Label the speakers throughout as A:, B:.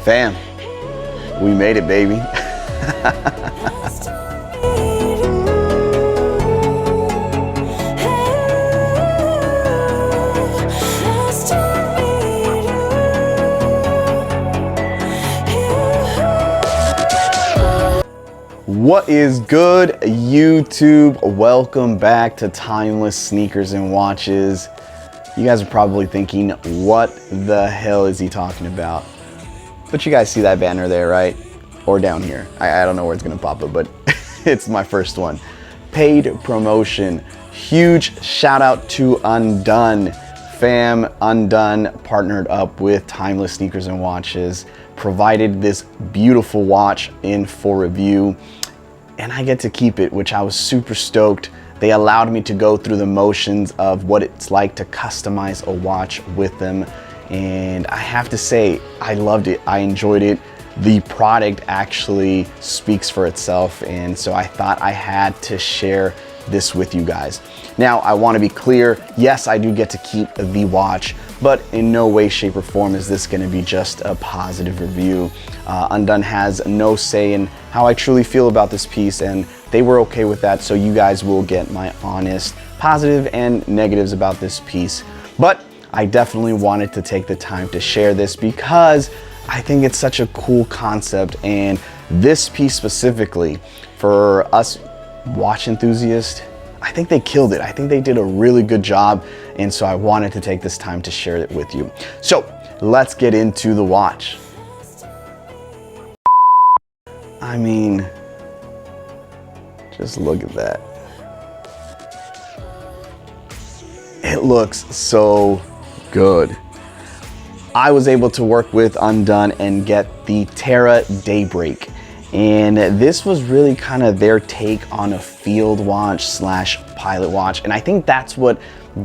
A: Fam, we made it, baby. What is good, YouTube? Welcome back to Timeless Sneakers and Watches. You guys are probably thinking, what the hell is he talking about? But you guys see that banner there, right? Or down here. I don't know where it's gonna pop up, but it's my first one. Paid promotion. Huge shout out to Undone. Fam, Undone partnered up with Timeless Sneakers and Watches, provided this beautiful watch in for review, and I get to keep it, which I was super stoked. They allowed me to go through the motions of what it's like to customize a watch with them. And I have to say, I loved it. I enjoyed it. The product actually speaks for itself. And so I thought I had to share this with you guys. Now, I want to be clear. Yes, I do get to keep the watch, but in no way, shape, or form is this going to be just a positive review. Undone has no say in how I truly feel about this piece, and they were okay with that. So you guys will get my honest positive and negatives about this piece. But I definitely wanted to take the time to share this because I think it's such a cool concept, and this piece specifically, for us watch enthusiasts, I think they killed it. I think they did a really good job, and so I wanted to take this time to share it with you. So let's get into the watch. I mean, just look at that. It looks so good. I was able to work with Undone and get the Terra Daybreak. And this was really kind of their take on a field watch slash pilot watch. And I think that's what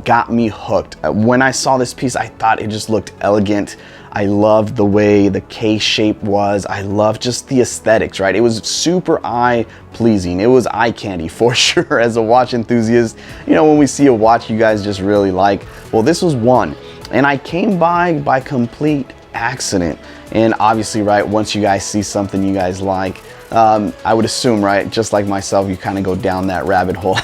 A: got me hooked. When I saw this piece, I thought it just looked elegant. I loved the way the case shape was. I loved just the aesthetics, right? It was super eye pleasing. It was eye candy for sure. As a watch enthusiast, you know, when we see a watch you guys just really like, well, this was one. And I came by complete accident. And obviously, right, once you guys see something you guys like, I would assume, right, just like myself, you kind of go down that rabbit hole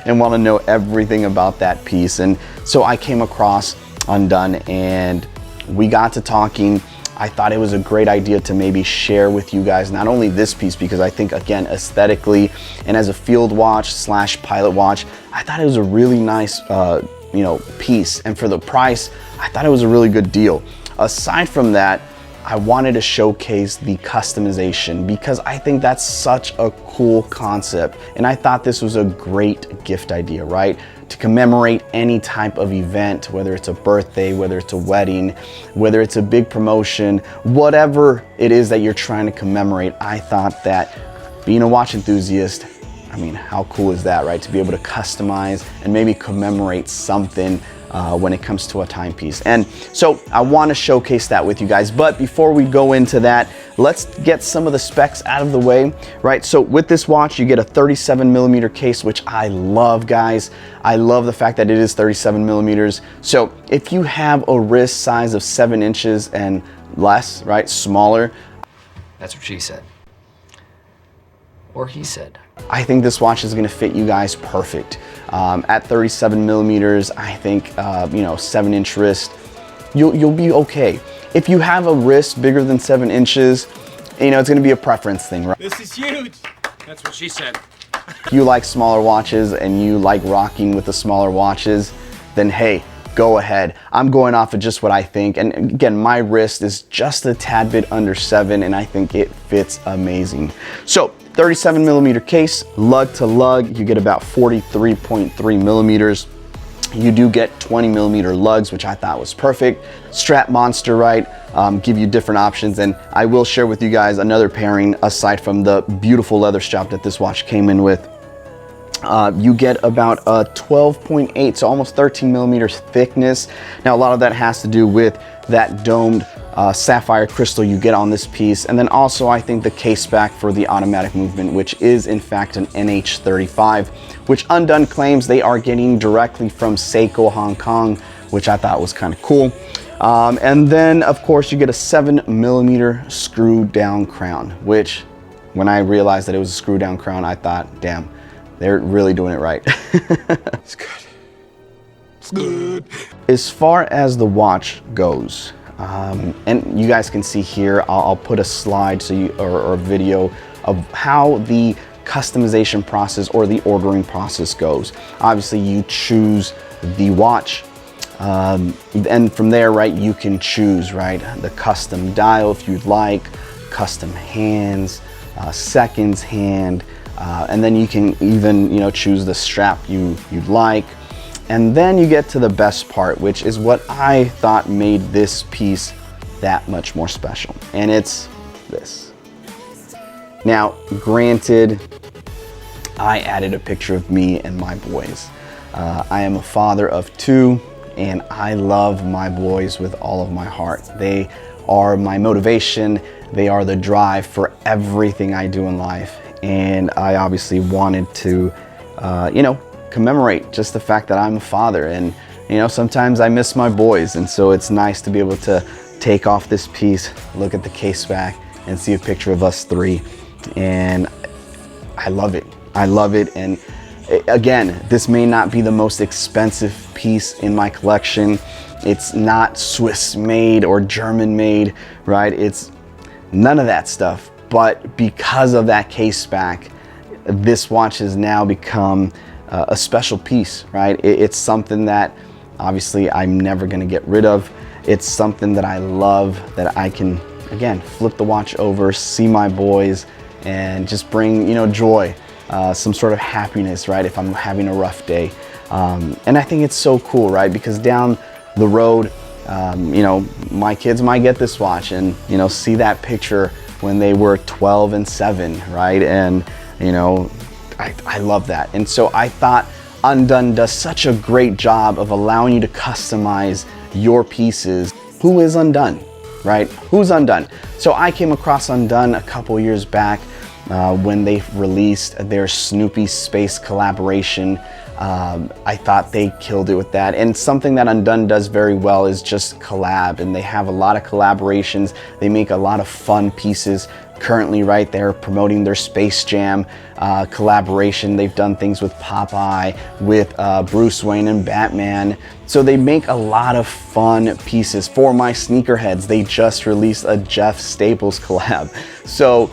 A: and want to know everything about that piece. And so I came across Undone and we got to talking. I thought it was a great idea to maybe share with you guys not only this piece, because I think, again, aesthetically and as a field watch slash pilot watch, I thought it was a really nice you know, piece. And for the price, I thought it was a really good deal. Aside from that, I wanted to showcase the customization because I think that's such a cool concept. And I thought this was a great gift idea, right? To commemorate any type of event, whether it's a birthday, whether it's a wedding, whether it's a big promotion, whatever it is that you're trying to commemorate. I thought that being a watch enthusiast, I mean, how cool is that, right? To be able to customize and maybe commemorate something when it comes to a timepiece. And so I want to showcase that with you guys. But before we go into that, let's get some of the specs out of the way, right? So with this watch, you get a 37mm case, which I love, guys. I love the fact that it is 37mm. So if you have a wrist size of 7 inches and less, right, smaller.
B: That's what she said. Or he said.
A: I think this watch is gonna fit you guys perfect. At 37mm, I think, you know, 7-inch wrist, you'll be okay. If you have a wrist bigger than 7 inches, you know, it's gonna be a preference thing, right?
C: This is huge. That's what she said.
A: If you like smaller watches and you like rocking with the smaller watches, then hey, go ahead. I'm going off of just what I think. And again, my wrist is just a tad bit under 7 and I think it fits amazing. So 37mm case, lug to lug, you get about 43.3 millimeters. You do get 20mm lugs, which I thought was perfect. Strap monster, right? Give you different options. And I will share with you guys another pairing aside from the beautiful leather strap that this watch came in with. You get about a 12.8, so almost 13mm thickness. Now, a lot of that has to do with that domed sapphire crystal you get on this piece. And then also, I think the case back for the automatic movement, which is in fact an NH35, which Undone claims they are getting directly from Seiko, Hong Kong, which I thought was kind of cool. And then of course you get a 7mm screw down crown, which when I realized that it was a screw down crown, I thought, damn, they're really doing it right.
C: It's good. It's good.
A: As far as the watch goes, and you guys can see here, I'll put a slide or a video of how the customization process or the ordering process goes. Obviously you choose the watch, and from there, right, you can choose, right, the custom dial if you'd like, custom hands, seconds hand, and then you can even, you know, choose the strap you'd like. And then you get to the best part, which is what I thought made this piece that much more special, and it's this. Now, granted, I added a picture of me and my boys. I am a father of 2, and I love my boys with all of my heart. They are my motivation. They are the drive for everything I do in life. And I obviously wanted to, you know, commemorate just the fact that I'm a father. And, you know, sometimes I miss my boys. And so it's nice to be able to take off this piece, look at the case back, and see a picture of us 3. And I love it. I love it. And again, this may not be the most expensive piece in my collection. It's not Swiss made or German made, right? It's none of that stuff. But because of that case back, this watch has now become a special piece, right? It's something that obviously I'm never gonna get rid of. It's something that I love, that I can, again, flip the watch over, see my boys, and just bring, you know, joy, some sort of happiness, right, if I'm having a rough day. And I think it's so cool, right, because down the road, you know, my kids might get this watch and, you know, see that picture when they were 12 and 7, right? And, you know, I love that. And so I thought Undone does such a great job of allowing you to customize your pieces. Who is Undone, right? Who's Undone? So I came across Undone a couple years back when they released their Snoopy Space collaboration. I thought they killed it with that. And something that Undone does very well is just collab, and they have a lot of collaborations. They make a lot of fun pieces. Currently, right, they're promoting their Space Jam collaboration. They've done things with Popeye, with Bruce Wayne and Batman. So they make a lot of fun pieces. For my sneakerheads, they just released a Jeff Staples collab. So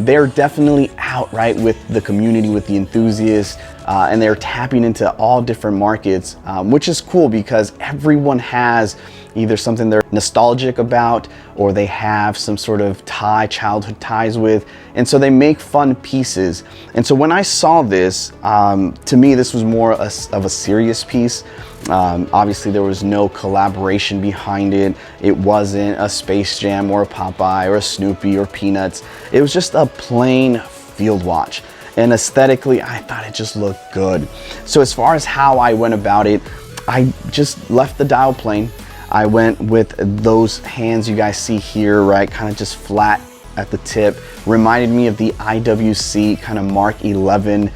A: they're definitely out, right, with the community, with the enthusiasts, and they're tapping into all different markets, which is cool because everyone has either something they're nostalgic about, or they have some sort of childhood ties with, and so they make fun pieces. And so when I saw this, to me this was more of a serious piece. Obviously there was no collaboration behind it. It wasn't a Space Jam or a Popeye or a Snoopy or Peanuts. It was just a plain field watch, and aesthetically I thought it just looked good. So as far as how I went about it, I just left the dial plain. I went with those hands you guys see here, right, kind of just flat at the tip. Reminded me of the IWC kind of Mark 11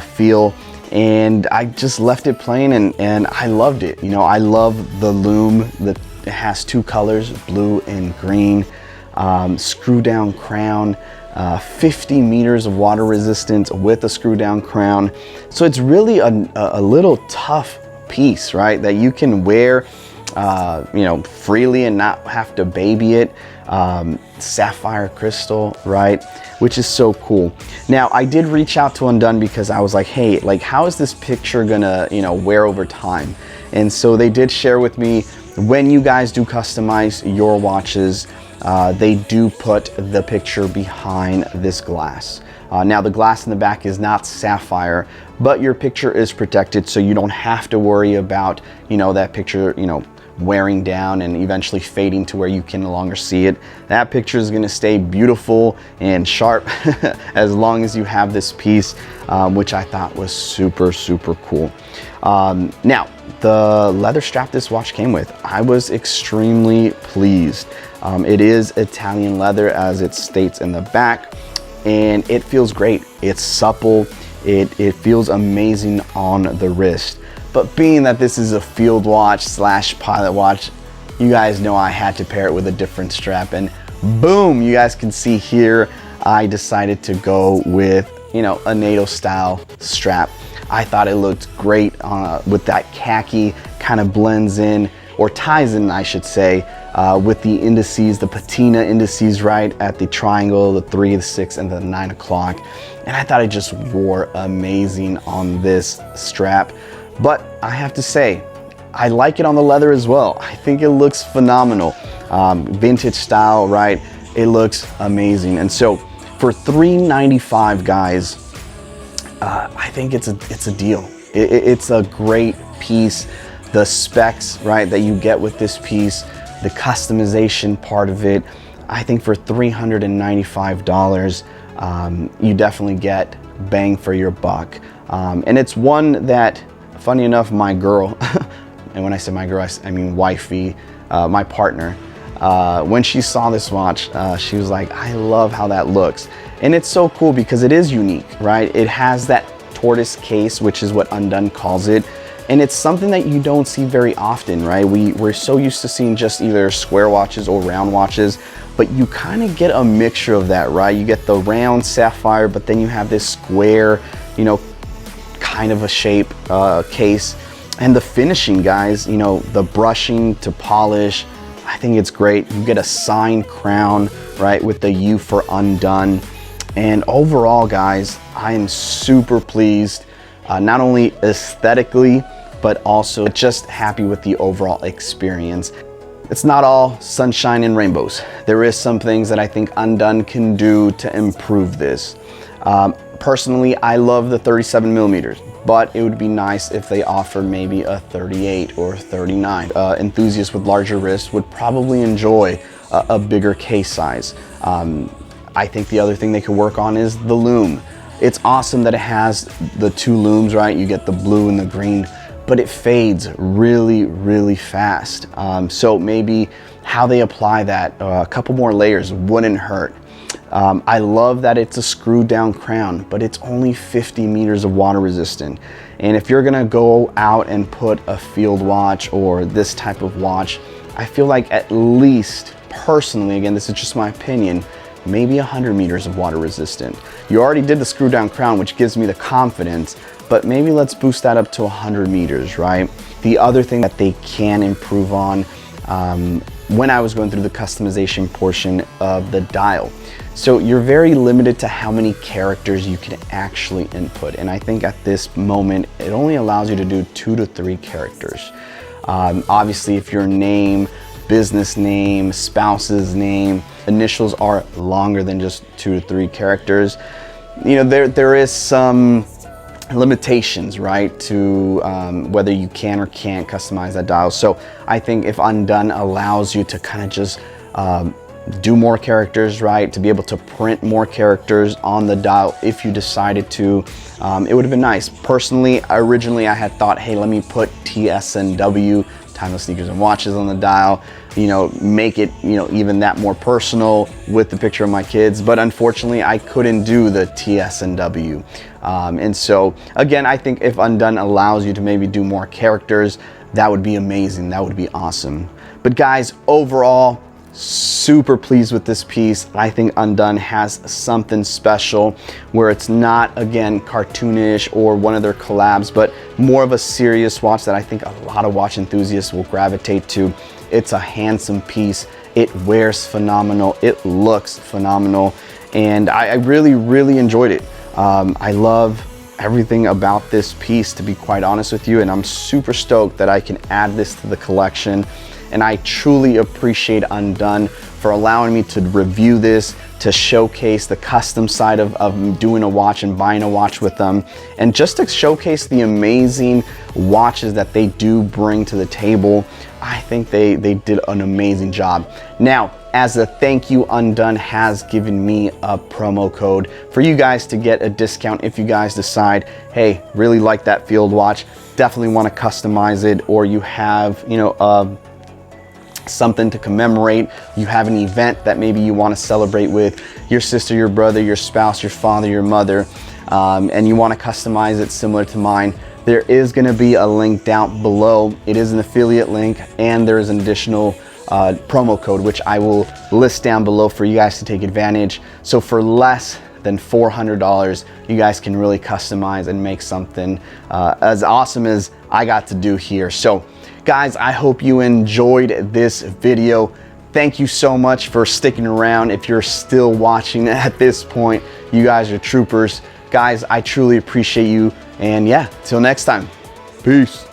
A: feel, and I just left it plain, and I loved it. You know, I love the loom that has 2 colors, blue and green, screw down crown, 50 meters of water resistance with a screw down crown. So it's really a little tough piece, right, that you can wear you know, freely and not have to baby it. Sapphire crystal, right, which is so cool. Now I did reach out to Undone because I was like, hey, like, how is this picture gonna, you know, wear over time? And so they did share with me, when you guys do customize your watches, they do put the picture behind this glass. Now the glass in the back is not sapphire, but your picture is protected, so you don't have to worry about, you know, that picture, you know, wearing down and eventually fading to where you can no longer see it. That picture is going to stay beautiful and sharp as long as you have this piece, which I thought was super, super cool. Now, the leather strap this watch came with, I was extremely pleased. It is Italian leather, as it states in the back, and it feels great. It's supple. It feels amazing on the wrist. But being that this is a field watch / pilot watch, you guys know I had to pair it with a different strap, and boom, you guys can see here, I decided to go with, you know, a NATO style strap. I thought it looked great with that khaki, kind of blends in, or ties in, I should say, with the indices, the patina indices right at the triangle, the 3, the 6, and the 9 o'clock. And I thought it just wore amazing on this strap. But I have to say, I like it on the leather as well. I think it looks phenomenal. Vintage style, right? It looks amazing. And so for $395, guys, I think it's a deal. It's a great piece. The specs, right, that you get with this piece, the customization part of it, I think for $395, you definitely get bang for your buck. And it's one that, funny enough, my girl, and when I say my girl, I mean wifey, my partner, when she saw this watch, she was like, I love how that looks. And it's so cool because it is unique, right? It has that tortoise case, which is what Undone calls it. And it's something that you don't see very often, right? We're so used to seeing just either square watches or round watches, but you kind of get a mixture of that, right? You get the round sapphire, but then you have this square, you know, kind of a shape case. And the finishing, guys, you know, the brushing to polish, I think it's great. You get a signed crown, right, with the U for Undone. And overall, guys, I am super pleased, not only aesthetically, but also just happy with the overall experience. It's not all sunshine and rainbows. There is some things that I think Undone can do to improve this. Personally, I love the 37 millimeters, but it would be nice if they offer maybe a 38 or 39. Enthusiasts with larger wrists would probably enjoy a bigger case size. I think the other thing they could work on is the lume. It's awesome that it has the 2 looms, right? You get the blue and the green, but it fades really, really fast. So maybe how they apply that, a couple more layers wouldn't hurt. I love that it's a screw down crown, but it's only 50 meters of water resistant. And if you're gonna go out and put a field watch or this type of watch, I feel like at least, personally, again, this is just my opinion, maybe 100 meters of water resistant. You already did the screw down crown, which gives me the confidence, but maybe let's boost that up to 100 meters, right? The other thing that they can improve on, when I was going through the customization portion of the dial. So you're very limited to how many characters you can actually input. And I think at this moment, it only allows you to do 2 to 3 characters. Obviously, if your name, business name, spouse's name, initials are longer than just 2 to 3 characters, you know, there is some limitations, right, to whether you can or can't customize that dial. So I think if Undone allows you to kind of just do more characters, right, to be able to print more characters on the dial if you decided to, it would have been nice. Personally, originally I had thought, hey, let me put TSNW, Timeless Sneakers and Watches, on the dial, you know, make it, you know, even that more personal with the picture of my kids. But unfortunately, I couldn't do the TSNW. And so, again, I think if Undone allows you to maybe do more characters, that would be amazing. That would be awesome. But guys, overall, super pleased with this piece. I think Undone has something special where it's not, again, cartoonish or one of their collabs, but more of a serious watch that I think a lot of watch enthusiasts will gravitate to. It's a handsome piece. It wears phenomenal. It looks phenomenal. And I really, really enjoyed it. I love everything about this piece, to be quite honest with you, and I'm super stoked that I can add this to the collection. And I truly appreciate Undone for allowing me to review this, to showcase the custom side of doing a watch and buying a watch with them, and just to showcase the amazing watches that they do bring to the table. I think they did an amazing job. Now, as a thank you, Undone has given me a promo code for you guys to get a discount if you guys decide, hey, really like that field watch, definitely want to customize it, or you have, you know, something to commemorate, you have an event that maybe you want to celebrate with your sister, your brother, your spouse, your father, your mother, and you want to customize it similar to mine. There is going to be a link down below. It is an affiliate link, and there is an additional promo code, which I will list down below for you guys to take advantage. So for less than $400, you guys can really customize and make something as awesome as I got to do here. So guys, I hope you enjoyed this video. Thank you so much for sticking around. If you're still watching at this point, you guys are troopers. Guys, I truly appreciate you. And yeah, till next time, peace.